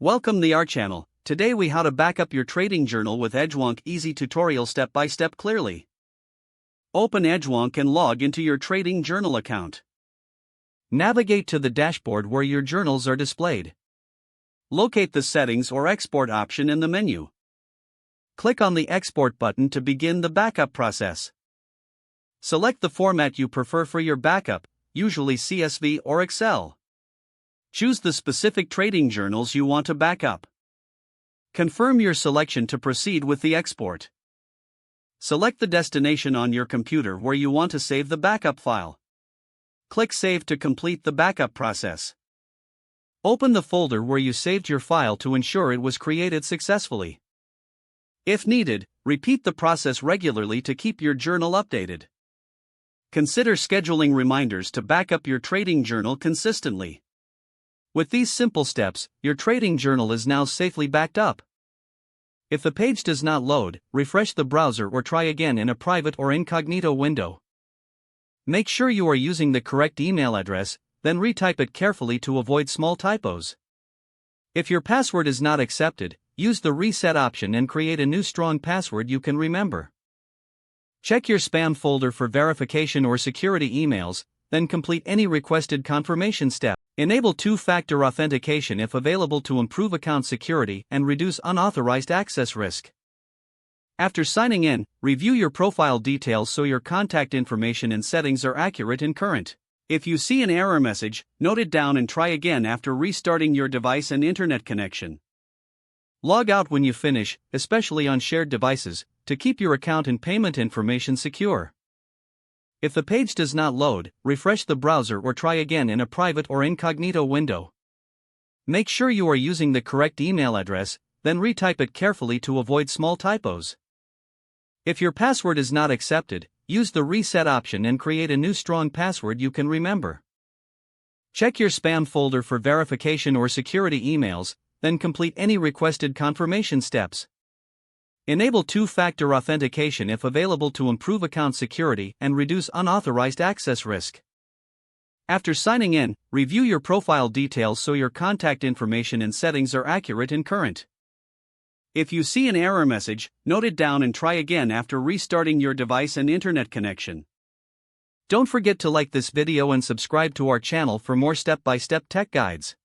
Welcome to our channel. Today we how to back up your trading journal with Edgewonk easy tutorial step by step clearly. Open Edgewonk and log into your trading journal account. Navigate to the dashboard where your journals are displayed. Locate the settings or export option in the menu. Click on the export button to begin the backup process. Select the format you prefer for your backup, usually CSV or Excel. Choose the specific trading journals you want to back up. Confirm your selection to proceed with the export. Select the destination on your computer where you want to save the backup file. Click Save to complete the backup process. Open the folder where you saved your file to ensure it was created successfully. If needed, repeat the process regularly to keep your journal updated. Consider scheduling reminders to back up your trading journal consistently. With these simple steps, your trading journal is now safely backed up. If the page does not load, refresh the browser or try again in a private or incognito window. Make sure you are using the correct email address, then retype it carefully to avoid small typos. If your password is not accepted, use the reset option and create a new strong password you can remember. Check your spam folder for verification or security emails, then complete any requested confirmation step. Enable two-factor authentication if available to improve account security and reduce unauthorized access risk. After signing in, review your profile details so your contact information and settings are accurate and current. If you see an error message, note it down and try again after restarting your device and internet connection. Log out when you finish, especially on shared devices, to keep your account and payment information secure. If the page does not load, refresh the browser or try again in a private or incognito window. Make sure you are using the correct email address, then retype it carefully to avoid small typos. If your password is not accepted, use the reset option and create a new strong password you can remember. Check your spam folder for verification or security emails, then complete any requested confirmation steps. Enable two-factor authentication if available to improve account security and reduce unauthorized access risk. After signing in, review your profile details so your contact information and settings are accurate and current. If you see an error message, note it down and try again after restarting your device and internet connection. Don't forget to like this video and subscribe to our channel for more step-by-step tech guides.